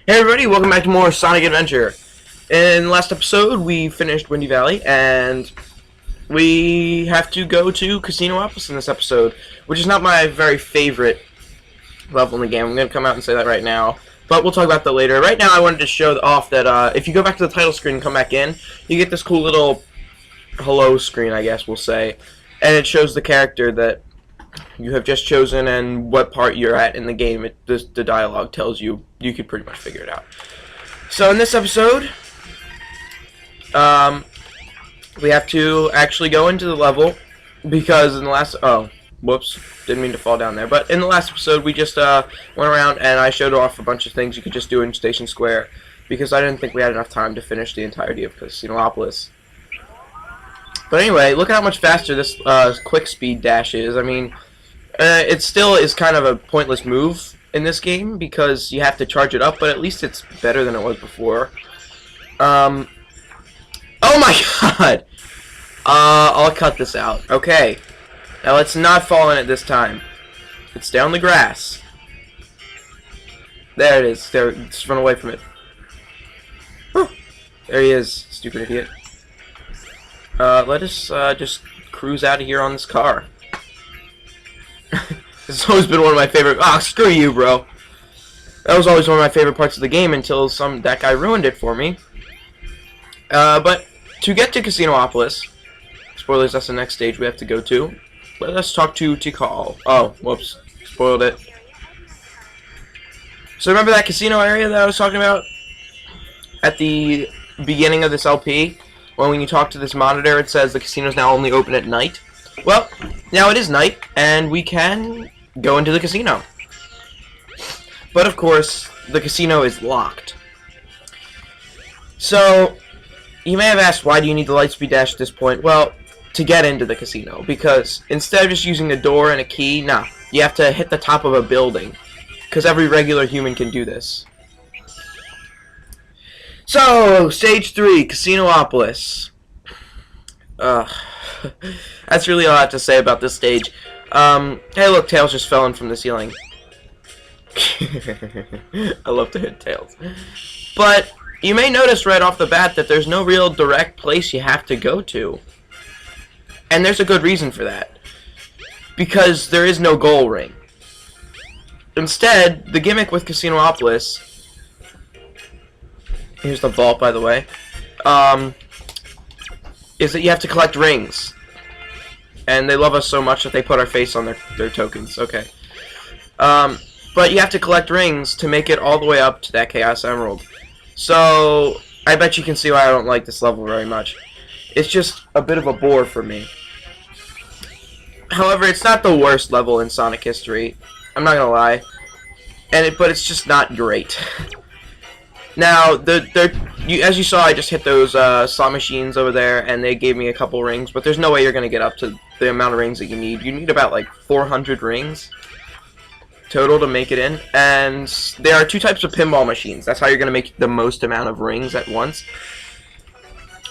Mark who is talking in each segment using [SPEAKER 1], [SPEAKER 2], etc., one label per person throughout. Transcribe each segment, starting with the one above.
[SPEAKER 1] Hey everybody, welcome back to more Sonic Adventure. In the last episode, we finished Windy Valley, and we have to go to Casinoopolis in this episode, which is not my very favorite level in the game. I'm going to come out and say that right now, but we'll talk about that later. Right now, I wanted to show off that if you go back to the title screen and come back in, you get this cool little hello screen, I guess we'll say, and it shows the character that you have just chosen and what part you're at in the game. The dialogue tells you. You could pretty much figure it out. So in this episode, we have to actually go into the level because in the last whoops, didn't mean to fall down there. But in the last episode, we just went around and I showed off a bunch of things you could just do in Station Square because I didn't think we had enough time to finish the entirety of Casinoopolis. But anyway, look at how much faster this quick speed dash is. I mean, it still is kind of a pointless move in this game because you have to charge it up, but at least it's better than it was before. Oh my god! I'll cut this out. Okay. Now let's not fall in it this time. It's down the grass. There it is. There, just run away from it. Whew. There he is, stupid idiot. Let us just cruise out of here on this car. This has always been one of my favorite. Ah, screw you, bro. That was always one of my favorite parts of the game until that guy ruined it for me. But to get to Casinoopolis, spoilers, that's the next stage we have to go to. Let us talk to Tikal. Oh, whoops, spoiled it. So remember that casino area that I was talking about at the beginning of this LP? When you talk to this monitor, it says the casino's now only open at night. Well, now it is night, and we can go into the casino. But of course, the casino is locked. So, you may have asked, why do you need the lightspeed dash at this point? Well, to get into the casino, because instead of just using a door and a key, nah, you have to hit the top of a building, because every regular human can do this. So, Stage 3, Casinoopolis. That's really all I have to say about this stage. Hey look, Tails just fell in from the ceiling. I love to hit Tails. But, you may notice right off the bat that there's no real direct place you have to go to. And there's a good reason for that. Because there is no goal ring. Instead, the gimmick with Casinoopolis... Here's the vault, by the way. Is that you have to collect rings. And they love us so much that they put our face on their tokens. Okay. But you have to collect rings to make it all the way up to that Chaos Emerald. So, I bet you can see why I don't like this level very much. It's just a bit of a bore for me. However, it's not the worst level in Sonic history. I'm not gonna lie. But it's just not great. Now, as you saw, I just hit those slot machines over there, and they gave me a couple rings, but there's no way you're going to get up to the amount of rings that you need. You need about, like, 400 rings total to make it in, and there are two types of pinball machines. That's how you're going to make the most amount of rings at once.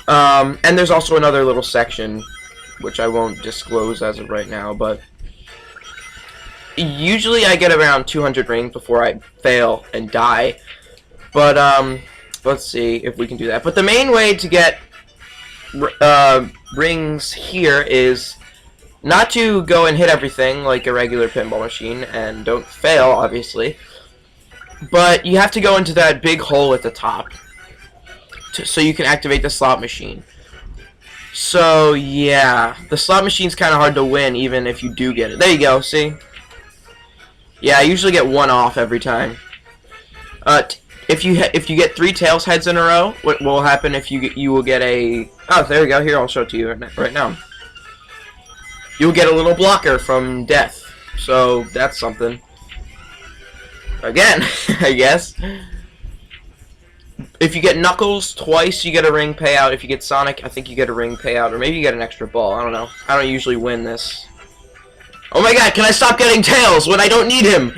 [SPEAKER 1] And there's also another little section, which I won't disclose as of right now, but usually I get around 200 rings before I fail and die. But, let's see if we can do that. But the main way to get rings here is not to go and hit everything like a regular pinball machine, and don't fail, obviously. But you have to go into that big hole at the top so you can activate the slot machine. So, yeah, the slot machine's kind of hard to win, even if you do get it. There you go, see? Yeah, I usually get one off every time. If you get 3 Tails heads in a row, what will happen if you will get a... Oh, there we go. Here, I'll show it to you right now. You'll get a little blocker from death. So, that's something. Again, I guess. If you get Knuckles twice, you get a ring payout. If you get Sonic, I think you get a ring payout. Or maybe you get an extra ball. I don't know. I don't usually win this. Oh my god, can I stop getting Tails when I don't need him?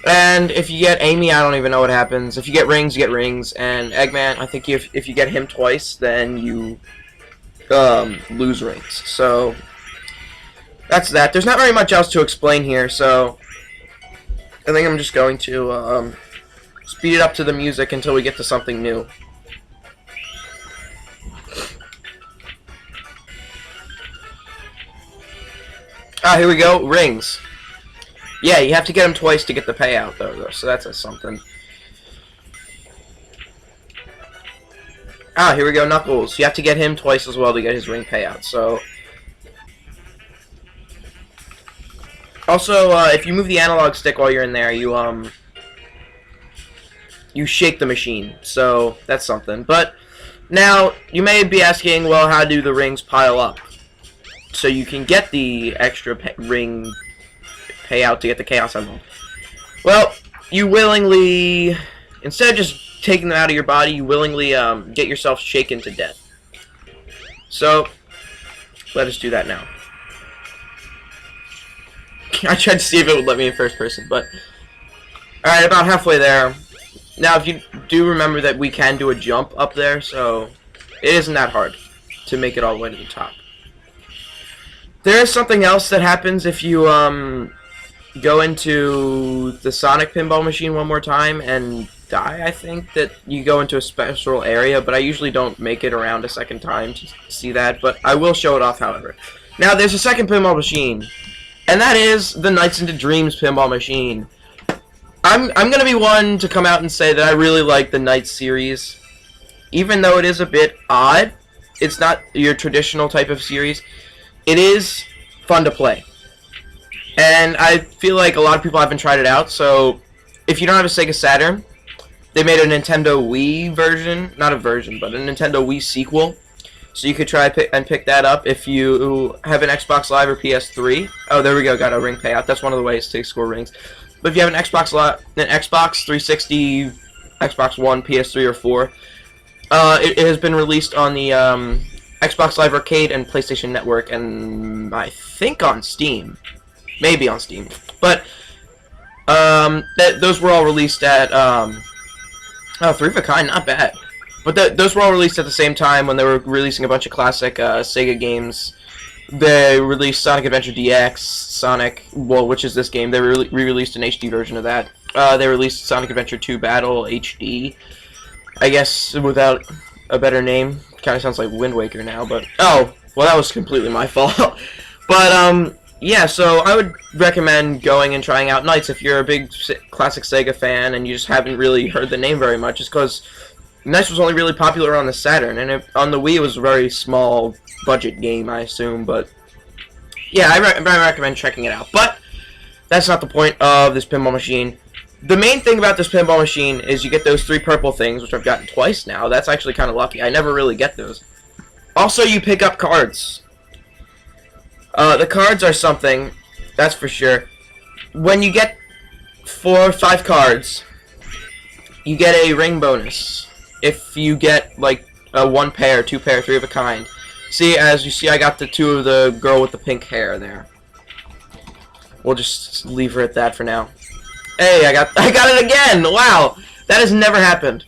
[SPEAKER 1] And if you get Amy, I don't even know what happens. If you get rings, you get rings. And Eggman, I think if you get him twice, then you lose rings. So, that's that. There's not very much else to explain here, so I think I'm just going to speed it up to the music until we get to something new. Ah, here we go. Rings. Yeah, you have to get them twice to get the payout, though, so that's a something. Ah, here we go. Knuckles. You have to get him twice as well to get his ring payout, so... Also, if you move the analog stick while you're in there, you shake the machine, so that's something. But, now, you may be asking, well, how do the rings pile up? So you can get the extra ring payout to get the Chaos Emerald. Well, you willingly, instead of just taking them out of your body, you willingly get yourself shaken to death. So, let us do that now. I tried to see if it would let me in first person, but... Alright, about halfway there. Now, if you do remember that we can do a jump up there, so it isn't that hard to make it all the way to the top. There is something else that happens if you go into the Sonic pinball machine one more time and die. I think that you go into a special area, but I usually don't make it around a second time to see that, but I will show it off, however. Now, there's a second pinball machine, and that is the Nights into Dreams pinball machine. I'm going to be one to come out and say that I really like the Nights series. Even though it is a bit odd, it's not your traditional type of series. It is fun to play. And I feel like a lot of people haven't tried it out, so if you don't have a Sega Saturn, they made a Nintendo Wii version, not a version, but a Nintendo Wii sequel. So you could try and pick that up if you have an Xbox Live or PS3. Oh, there we go, got a ring payout. That's one of the ways to score rings. But if you have an Xbox 360, Xbox One, PS3, or 4, it has been released on the Xbox Live Arcade and PlayStation Network, and I think on Steam. Maybe on Steam. But those were all released at... oh, 3 of a Kind, not bad. But those were all released at the same time when they were releasing a bunch of classic Sega games. They released Sonic Adventure DX, Sonic, well, which is this game. They re-released an HD version of that. They released Sonic Adventure 2 Battle HD. I guess without a better name. Kind of sounds like Wind Waker now, but... Oh, well, that was completely my fault. But, yeah, so I would recommend going and trying out Nights if you're a big classic Sega fan and you just haven't really heard the name very much. It's because Nights was only really popular on the Saturn, and on the Wii it was a very small budget game, I assume, but yeah, I recommend checking it out. But that's not the point of this pinball machine. The main thing about this pinball machine is you get those 3 purple things, which I've gotten twice now. That's actually kind of lucky. I never really get those. Also, you pick up cards. The cards are something, that's for sure. When you get 4 or 5 cards, you get a ring bonus. If you get, like, a 1 pair, 2 pair, 3 of a kind. See, as you see, I got the 2 of the girl with the pink hair there. We'll just leave her at that for now. Hey, I got it again! Wow! That has never happened.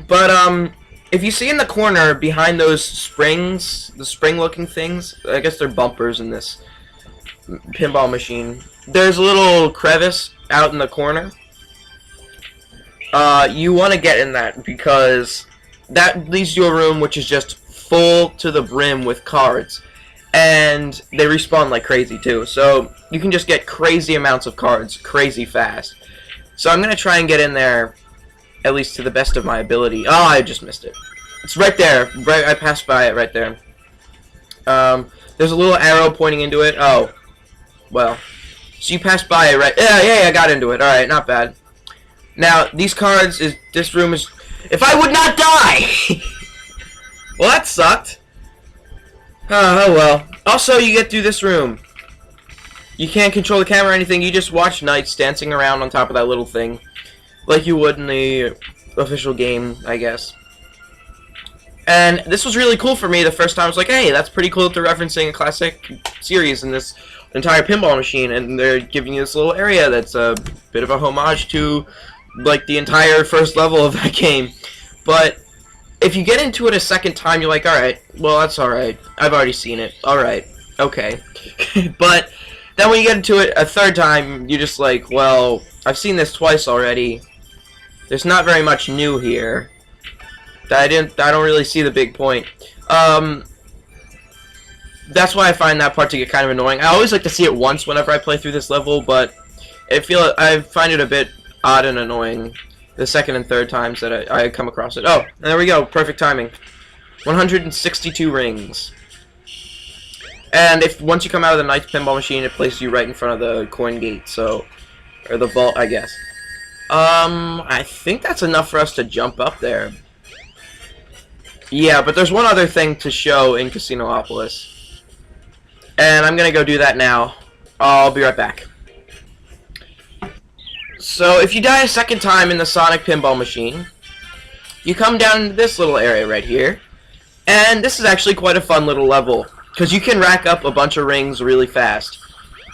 [SPEAKER 1] But, if you see in the corner behind those springs, the spring-looking things, I guess they're bumpers in this pinball machine, there's a little crevice out in the corner. You want to get in that because that leads to a room which is just full to the brim with cards, and they respawn like crazy too, so you can just get crazy amounts of cards crazy fast. So I'm gonna try and get in there at least to the best of my ability. Oh, I just missed it. It's right there. Right, I passed by it right there. There's a little arrow pointing into it. Oh, well, so you passed by it, right? Yeah, I got into it. All right, not bad. Now these cards this room is. If I would not die. Well, that sucked. Oh well. Also, you get through this room. You can't control the camera or anything. You just watch Nights dancing around on top of that little thing, like you would in the official game, I guess. And this was really cool for me the first time. I was like, hey, that's pretty cool that they're referencing a classic series in this entire pinball machine, and they're giving you this little area that's a bit of a homage to, like, the entire first level of that game. But if you get into it a second time, you're like, alright, well, that's alright. I've already seen it. Alright. Okay. But then when you get into it a third time, you're just like, well, I've seen this twice already. There's not very much new here. I don't really see the big point. That's why I find that part to get kind of annoying. I always like to see it once whenever I play through this level, but I find it a bit odd and annoying the second and third times that I come across it. Oh, and there we go. Perfect timing. 162 rings. And once you come out of the Knight's Pinball Machine, it places you right in front of the coin gate, so... Or the vault, I guess. I think that's enough for us to jump up there. Yeah, but there's one other thing to show in Casinoopolis. And I'm gonna go do that now. I'll be right back. So, if you die a second time in the Sonic Pinball Machine, you come down into this little area right here. And this is actually quite a fun little level, because you can rack up a bunch of rings really fast.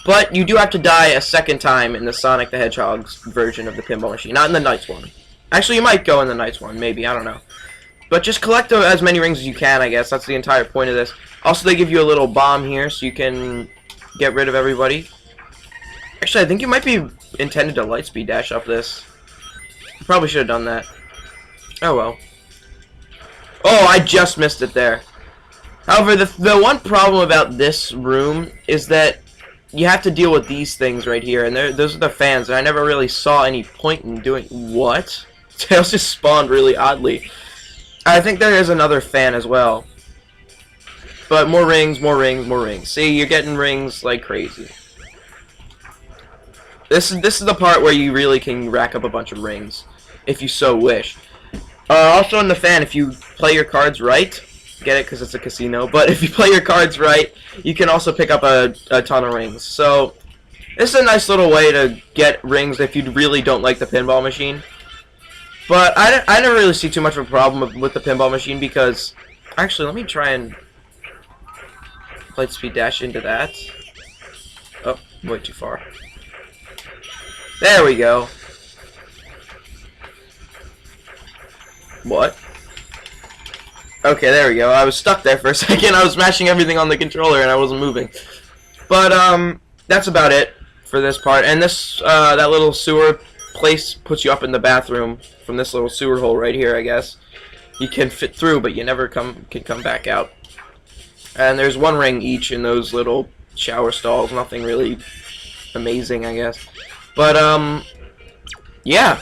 [SPEAKER 1] But you do have to die a second time in the Sonic the Hedgehog's version of the pinball machine, not in the Knights one. Actually, you might go in the Knights one, maybe, I don't know. But just collect as many rings as you can, I guess. That's the entire point of this. Also, they give you a little bomb here, so you can get rid of everybody. Actually, I think you might be intended to lightspeed dash up this. Probably should have done that. Oh, well. Oh, I just missed it there. However, the one problem about this room is that you have to deal with these things right here, and those are the fans, and I never really saw any point in doing... What? Tails just spawned really oddly. I think there is another fan as well. But more rings, more rings, more rings. See, you're getting rings like crazy. This is the part where you really can rack up a bunch of rings, if you so wish. Also in the fan, if you play your cards right, get it because it's a casino, but if you play your cards right, you can also pick up a ton of rings. So, this is a nice little way to get rings if you really don't like the pinball machine. But I never really see too much of a problem with the pinball machine because... Actually, let me try and lightspeed dash into that. Oh, way too far. There we go. What? Okay, there we go. I was stuck there for a second. I was smashing everything on the controller and I wasn't moving. But, that's about it for this part. And this, that little sewer place puts you up in the bathroom from this little sewer hole right here, I guess. You can fit through, but you never can come back out. And there's one ring each in those little shower stalls. Nothing really amazing, I guess. But, yeah.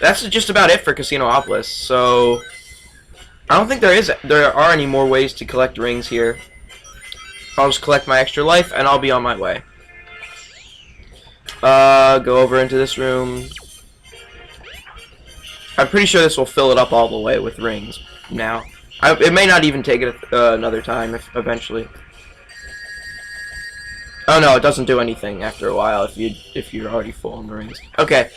[SPEAKER 1] That's just about it for Casinoopolis. So, I don't think there are any more ways to collect rings here. I'll just collect my extra life, and I'll be on my way. Go over into this room. I'm pretty sure this will fill it up all the way with rings now. It may not even take it another time eventually. Oh no, it doesn't do anything after a while if you're already full on the rings. Okay,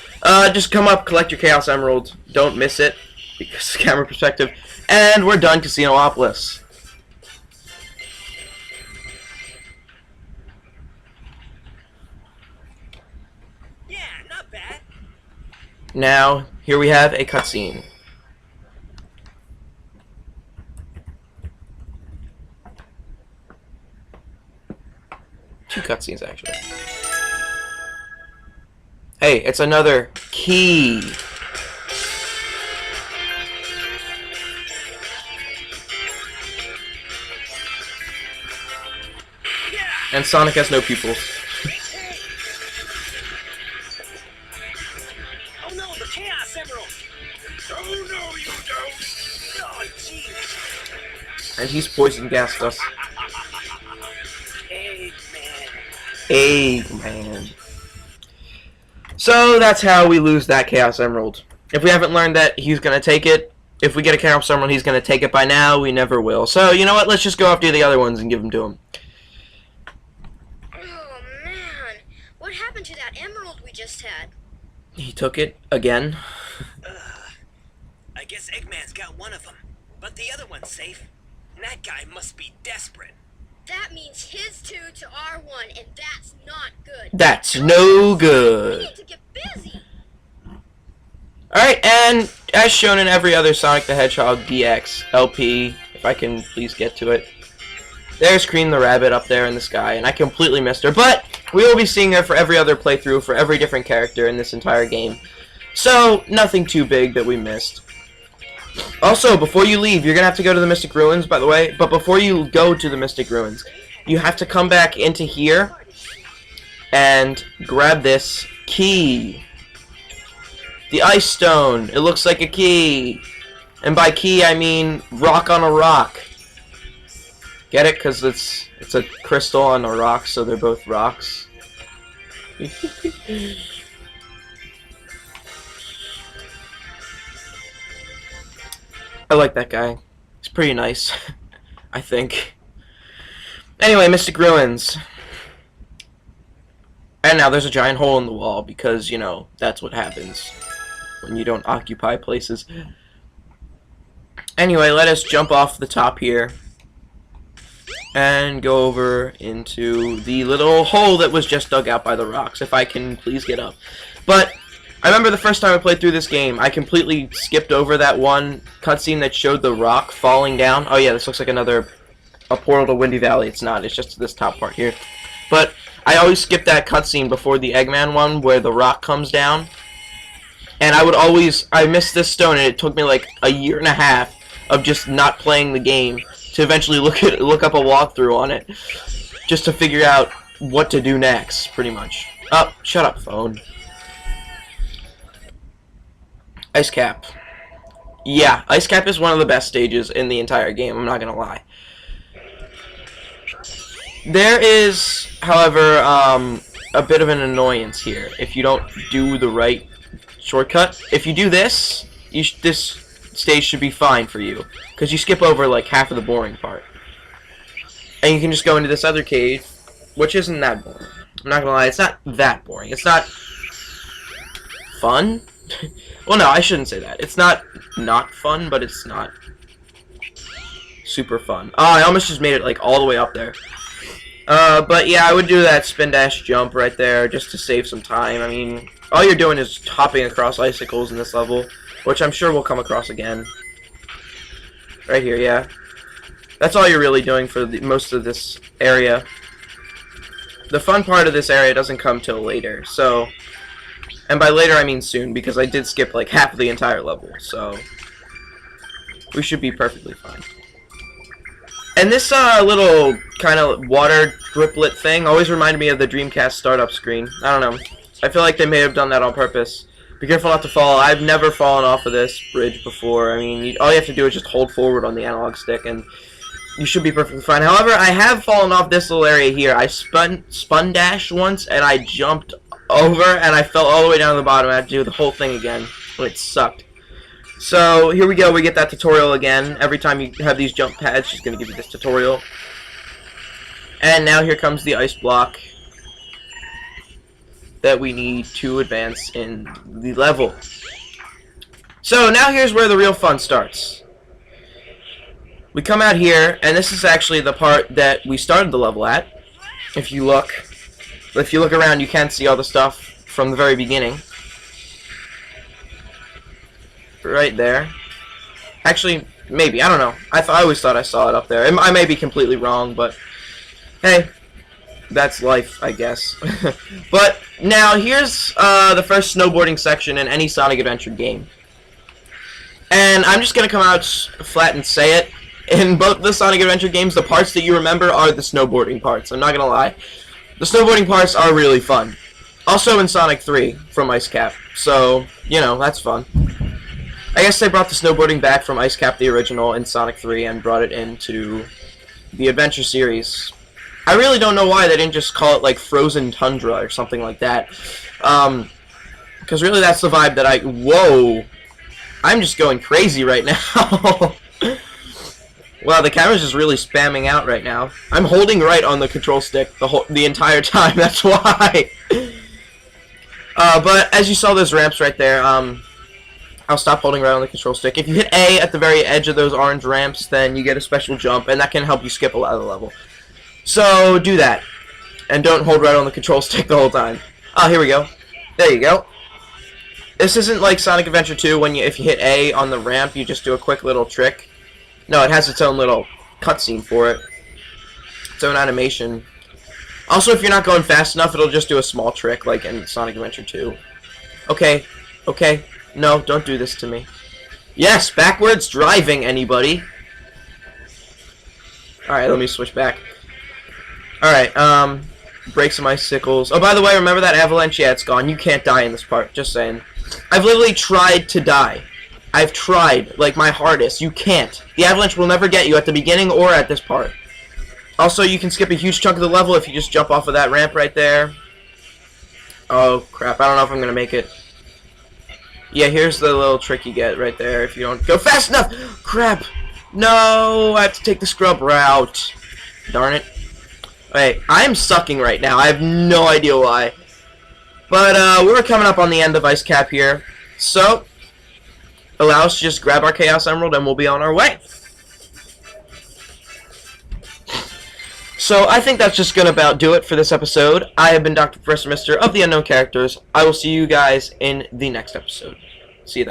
[SPEAKER 1] just come up, collect your Chaos Emerald. Don't miss it because camera perspective. And we're done Casinoopolis.
[SPEAKER 2] Yeah, not bad.
[SPEAKER 1] Now, here we have a cutscene. Two cutscenes, actually. Hey, it's another key. And Sonic has no pupils.
[SPEAKER 2] Oh no, the Chaos Emerald! Oh no, you don't! Oh jeez!
[SPEAKER 1] And he's poison gassed us. Eggman. So that's how we lose that Chaos Emerald. If we haven't learned that he's gonna take it, if we get a Chaos Emerald, he's gonna take it by now. We never will. So you know what? Let's just go after the other ones and give them to him.
[SPEAKER 3] Oh man, what happened to that emerald we just had?
[SPEAKER 1] He took it again.
[SPEAKER 2] I guess Eggman's got one of them, but the other one's safe. And that guy must be desperate.
[SPEAKER 3] That means his 2 to our 1, and that's not good.
[SPEAKER 1] That's no
[SPEAKER 3] We
[SPEAKER 1] good.
[SPEAKER 3] need to get busy.
[SPEAKER 1] Alright, and as shown in every other Sonic the Hedgehog DX LP, if I can please get to it, there's Cream the Rabbit up there in the sky, and I completely missed her, but we will be seeing her for every other playthrough for every different character in this entire game. So, nothing too big that we missed. Also, before you leave, you're going to have to go to the Mystic Ruins, by the way. But before you go to the Mystic Ruins, you have to come back into here and grab this key. The Ice Stone. It looks like a key. And by key, I mean rock on a rock. Get it? Because it's a crystal on a rock, so they're both rocks. I like that guy. He's pretty nice, I think. Anyway, Mystic Ruins. And now there's a giant hole in the wall because, you know, that's what happens when you don't occupy places. Anyway, let us jump off the top here and go over into the little hole that was just dug out by the rocks, if I can please get up. But I remember the first time I played through this game, I completely skipped over that one cutscene that showed the rock falling down. Oh yeah, this looks like a portal to Windy Valley. It's not, it's just this top part here. But I always skip that cutscene before the Eggman one where the rock comes down. And I missed this stone, and it took me like a year and a half of just not playing the game to eventually look up a walkthrough on it, just to figure out what to do next, pretty much. Oh, shut up, phone. Ice Cap. Yeah, Ice Cap is one of the best stages in the entire game, I'm not gonna lie. There is, however, a bit of an annoyance here if you don't do the right shortcut. If you do this, this stage should be fine for you, because you skip over like half of the boring part. And you can just go into this other cave, which isn't that boring. I'm not gonna lie, it's not that boring. It's not fun. Well, no, I shouldn't say that. It's not fun, but it's not super fun. Oh, I almost just made it like all the way up there. But yeah, I would do that spin dash jump right there just to save some time. I mean, all you're doing is hopping across icicles in this level, which I'm sure we'll come across again. Right here, yeah. That's all you're really doing for most of this area. The fun part of this area doesn't come till later, so... And by later, I mean soon, because I did skip like half of the entire level, so... We should be perfectly fine. And this little kind of water driplet thing always reminded me of the Dreamcast startup screen. I don't know. I feel like they may have done that on purpose. Be careful not to fall. I've never fallen off of this bridge before. I mean, all you have to do is just hold forward on the analog stick, and you should be perfectly fine. However, I have fallen off this little area here. I spun dash once, and I jumped over, and I fell all the way down to the bottom. I had to do the whole thing again, and it sucked. So, here we go. We get that tutorial again. Every time you have these jump pads, she's going to give you this tutorial. And now here comes the ice block that we need to advance in the level. So, now here's where the real fun starts. We come out here, and this is actually the part that we started the level at. If you look around, you can see all the stuff from the very beginning. Right there. Actually, maybe. I don't know. I always thought I saw it up there. I may be completely wrong, but hey, that's life, I guess. But now here's the first snowboarding section in any Sonic Adventure game. And I'm just going to come out flat and say it. In both the Sonic Adventure games, the parts that you remember are the snowboarding parts. I'm not going to lie. The snowboarding parts are really fun. Also in Sonic 3 from Ice Cap. So, you know, that's fun. I guess they brought the snowboarding back from Ice Cap, the original, in Sonic 3 and brought it into the Adventure series. I really don't know why they didn't just call it, like, Frozen Tundra or something like that. Because really that's the vibe that Whoa! I'm just going crazy right now. Wow, the camera's just really spamming out right now. I'm holding right on the control stick the entire time, that's why. But as you saw those ramps right there, I'll stop holding right on the control stick. If you hit A at the very edge of those orange ramps, then you get a special jump, and that can help you skip a lot of the level. So, do that. And don't hold right on the control stick the whole time. Oh, here we go. There you go. This isn't like Sonic Adventure 2 when if you hit A on the ramp, you just do a quick little trick. No, it has its own little cutscene for it. Its own animation. Also, if you're not going fast enough, it'll just do a small trick, like in Sonic Adventure 2. Okay, Okay? No, don't do this to me. Yes, backwards driving, anybody. Alright, let me switch back. Alright, break some icicles. Oh, by the way, remember that avalanche? Yeah, it's gone. You can't die in this part, just saying. I've literally tried to die. I've tried, like, my hardest. You can't. The avalanche will never get you at the beginning or at this part. Also, you can skip a huge chunk of the level if you just jump off of that ramp right there. Oh, crap. I don't know if I'm gonna make it. Yeah, here's the little trick you get right there if you don't go fast enough. Crap. No, I have to take the scrub route. Darn it. Wait, I'm sucking right now. I have no idea why. But, we're coming up on the end of Ice Cap here. So, allow us to just grab our Chaos Emerald and we'll be on our way. So, I think that's just gonna about do it for this episode. I have been Dr.Pr.Mr. of the Unknown Characters. I will see you guys in the next episode. See you then.